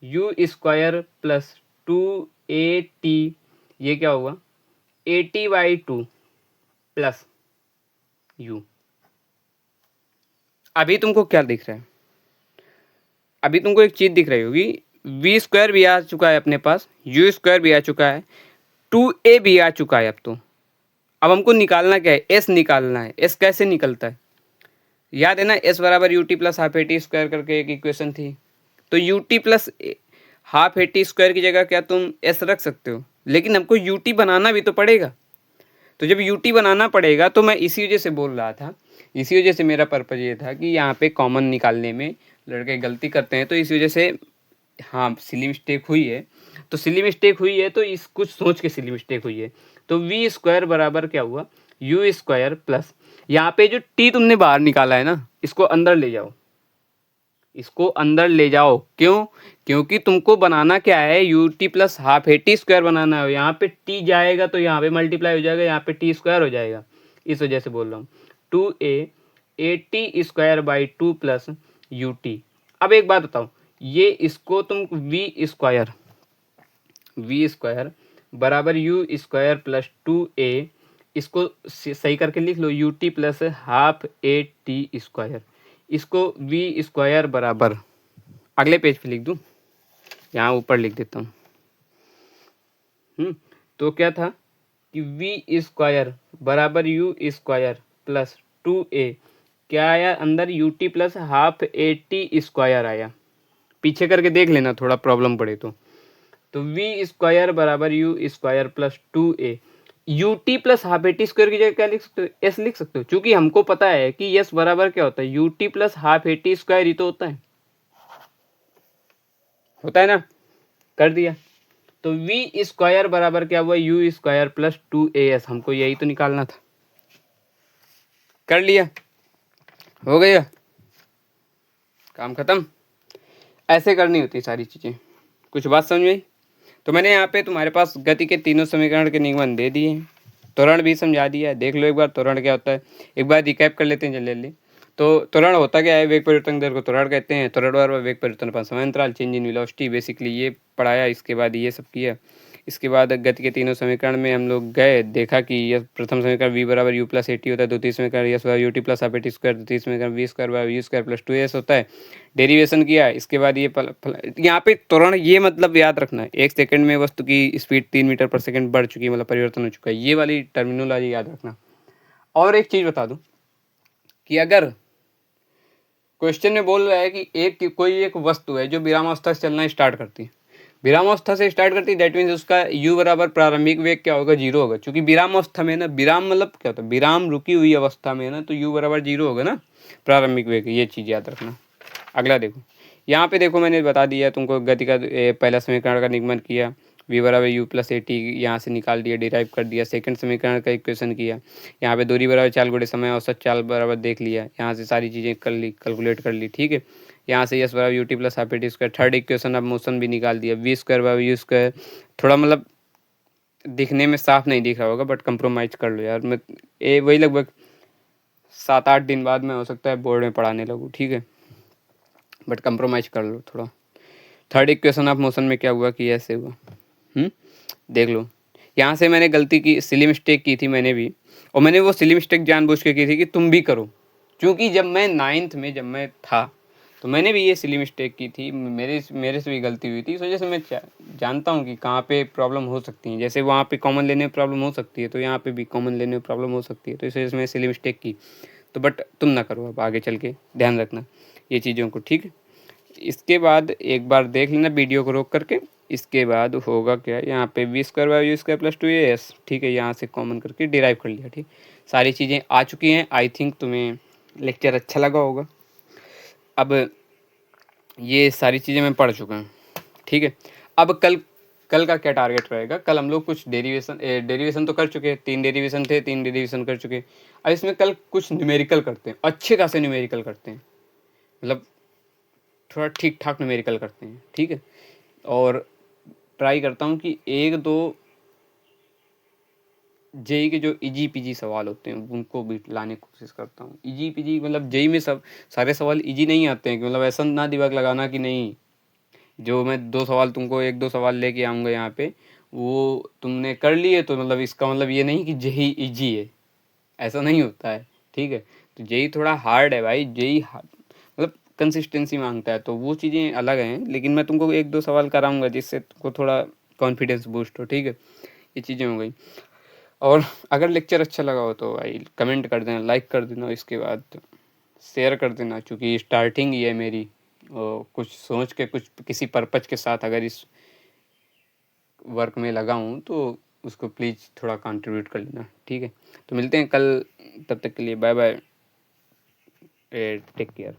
यू स्क्वायर प्लस 2at, ये क्या होगा 80/2 प्लस u। अभी तुमको क्या दिख रहा है, अभी तुमको एक चीज दिख रही होगी, वी स्क्वायर भी आ चुका है अपने पास, यू स्क्वायर भी आ चुका है, 2a भी आ चुका है। अब हमको निकालना क्या है, s निकालना है। s कैसे निकलता है, याद है ना, s बराबर you t plus half a t square करके एक इक्वेशन थी। तो you t plus half a t square की जगह क्या तुम s रख सकते हो, लेकिन हमको यू टी बनाना भी तो पड़ेगा। तो जब यू टी बनाना पड़ेगा तो मैं इसी वजह से बोल रहा था, इसी वजह से मेरा पर्पज ये था कि यहाँ पे कॉमन निकालने में लड़के गलती करते हैं, तो इस वजह से हाँ सिली मिस्टेक हुई है। तो सिली मिस्टेक हुई है तो इस कुछ सोच के सिली मिस्टेक हुई है। तो वी स्क्वायर बराबर क्या हुआ, यू स्क्वायर प्लस, यहाँ पे जो टी तुमने बाहर निकाला है ना, इसको अंदर ले जाओ, इसको अंदर ले जाओ। क्यों, क्योंकि तुमको बनाना क्या है, u t plus half a t square बनाना है। यहाँ पे टी जाएगा तो यहाँ पे मल्टीप्लाई हो जाएगा, यहाँ पे टी स्क्वायर हो जाएगा, इस वजह से बोल रहा हूँ। 2a square by 2 plus u t. अब एक बात बताओ, ये इसको तुम वी स्क्वायर बराबर यू स्क्वायर प्लस 2a, इसको सही करके लिख लो, u t plus half a t square. इसको वी स्क्वायर बराबर, अगले पेज पे लिख दूँ, यहाँ ऊपर लिख देता हूँ। तो क्या था कि वी स्क्वायर बराबर यू स्क्वायर प्लस 2a, क्या आया अंदर, you t plus half a t square आया। पीछे करके देख लेना थोड़ा प्रॉब्लम पड़े तो वी स्क्वायर बराबर u square plus 2a, you t plus half a t square की जगह क्या लिख सकते हो, एस लिख सकते हो, क्योंकि हमको पता है कि एस बराबर क्या होता है, u t plus half a t square ही तो होता है ना, कर दिया। तो वी स्क्वायर बराबर क्या हुआ, यू स्क्वायर प्लस 2as, हमको यही तो निकालना था, कर लिया, हो गया काम खत्म। ऐसे करनी होती सारी चीज़ें, कुछ बात समझ में। तो मैंने यहाँ पे तुम्हारे पास गति के तीनों समीकरण के निगमन दे दिए हैं, त्वरण भी समझा दिया है, देख लो एक बार त्वरण क्या होता है, एक बार रिकैप कर लेते हैं जल्दी। तो त्वरण होता क्या है, वेग परिवर्तन दर को त्वरण कहते हैं, त्वरण बराबर वेग परिवर्तन पर समय अंतराल, चेंज इन वेलोसिटी, बेसिकली ये पढ़ाया। इसके बाद ये सब किया, इसके बाद गति के तीनों समीकरण में हम लोग गए, देखा कि यह प्रथम समीकरण v बराबर यू प्लस ए टी होता है, द्वितीय समीकरण यस बराबर you t plus half a t square, तृतीय समीकरण वी स्क्वायर बराबर यू स्क्वायर प्लस 2s होता है। डेरिवेशन किया, इसके बाद ये यहाँ पे त्वरण, ये मतलब याद रखना है, 1 सेकंड में वस्तु की स्पीड 3 मीटर पर सेकंड बढ़ चुकी है, मतलब परिवर्तन हो चुका है, ये वाली टर्मिनोलॉजी याद रखना। और एक चीज़ बता दूं कि अगर क्वेश्चन में बोल रहा है कि कोई एक वस्तु है जो विरामावस्था से चलना स्टार्ट करती है, विरामावस्था से स्टार्ट करती है, दैट मीन्स उसका u बराबर प्रारंभिक वेग क्या होगा, 0 होगा, क्योंकि विरामावस्था में ना, विराम मतलब क्या होता है, विराम रुकी हुई अवस्था में ना, तो u बराबर 0 होगा ना प्रारंभिक वेग, ये चीज़ याद रखना। अगला देखो, यहाँ पे देखो मैंने बता दिया तुमको, गति का पहला समीकरण का निगमन किया, v बराबर यू प्लस ए टी यहाँ से निकाल दिया, डिराइव कर दिया। सेकंड समीकरण का इक्वेशन किया, यहाँ पे दूरी बराबर चाल गुणे समय औसत चाल बराबर देख लिया, यहाँ से सारी चीज़ें कर ली, कैलकुलेट कर ली, ठीक है। यहाँ से यस बराबर you t plus half a t square, third equation अब मोशन भी निकाल दिया, वी स्क्वायर बराबर यू स्क्वायर, थोड़ा मतलब दिखने में साफ नहीं दिख रहा होगा, बट कंप्रोमाइज कर लो यार, मैं वही लगभग 7-8 दिन बाद में हो सकता है बोर्ड में पढ़ाने लगूँ, ठीक है, बट कंप्रोमाइज कर लो थोड़ा। थर्ड इक्वेशन ऑफ मोशन में क्या हुआ कि ऐसे हुआ, देख लो। यहाँ से मैंने गलती की, सिली मिस्टेक की थी मैंने भी, और मैंने वो सिली मिस्टेक जानबूझ के की थी कि तुम भी करो, क्योंकि जब मैं 9th में जब मैं था तो मैंने भी ये सिली मिस्टेक की थी, मेरे से भी गलती हुई थी। इस वजह से मैं जानता हूँ कि कहाँ पे प्रॉब्लम हो सकती है। जैसे वहाँ पे कॉमन लेने में प्रॉब्लम हो सकती है, तो यहाँ पे भी कॉमन लेने में प्रॉब्लम हो सकती है। तो इस वजह से मैं सिली मिस्टेक की। तो बट तुम ना करो, अब आगे चल के ध्यान रखना ये चीज़ों को, ठीक है। इसके बाद एक बार देख लेना वीडियो को रोक करके। इसके बाद होगा क्या, यहाँ पे v² + 2as, ठीक है, यहाँ से कॉमन करके डिराइव कर लिया, ठीक। सारी चीज़ें आ चुकी हैं। आई थिंक तुम्हें लेक्चर अच्छा लगा होगा। अब ये सारी चीज़ें मैं पढ़ चुका हूँ, ठीक है। अब कल का क्या टारगेट रहेगा। कल हम लोग कुछ डेरिवेशन तो कर चुके हैं, 3 डेरिवेशन थे, 3 डेरिवेशन कर चुके हैं। अब इसमें कल कुछ न्यूमेरिकल करते हैं, अच्छे खासे न्यूमेरिकल करते हैं, मतलब थोड़ा ठीक ठाक न्यूमेरिकल करते हैं, ठीक है। और ट्राई करता हूँ कि 1-2 जेई के जो इजी पीजी सवाल होते हैं उनको भी लाने की कोशिश करता हूँ। इजी पीजी मतलब जेई में सब सारे सवाल इजी नहीं आते हैं, कि मतलब ऐसा ना दिमाग लगाना कि नहीं जो मैं 2 सवाल तुमको 1-2 सवाल लेके आऊँगा यहाँ पे, वो तुमने कर लिए तो मतलब इसका मतलब ये नहीं कि जेई इजी है, ऐसा नहीं होता है, ठीक है। तो जेई थोड़ा हार्ड है भाई, जेई मतलब कंसिस्टेंसी मांगता है, तो वो चीज़ें अलग हैं। लेकिन मैं तुमको 1-2 सवाल कराऊंगा जिससे तुमको थोड़ा कॉन्फिडेंस बूस्ट हो, ठीक है। ये चीज़ें हो गई। और अगर लेक्चर अच्छा लगा हो तो भाई कमेंट कर देना, लाइक कर देना, इसके बाद शेयर कर देना, क्योंकि स्टार्टिंग ही है मेरी। और कुछ सोच के कुछ किसी पर्पज के साथ अगर इस वर्क में लगा हूँ तो उसको प्लीज़ थोड़ा कंट्रीब्यूट कर लेना, ठीक है। तो मिलते हैं कल, तब तक के लिए बाय बाय, टेक केयर।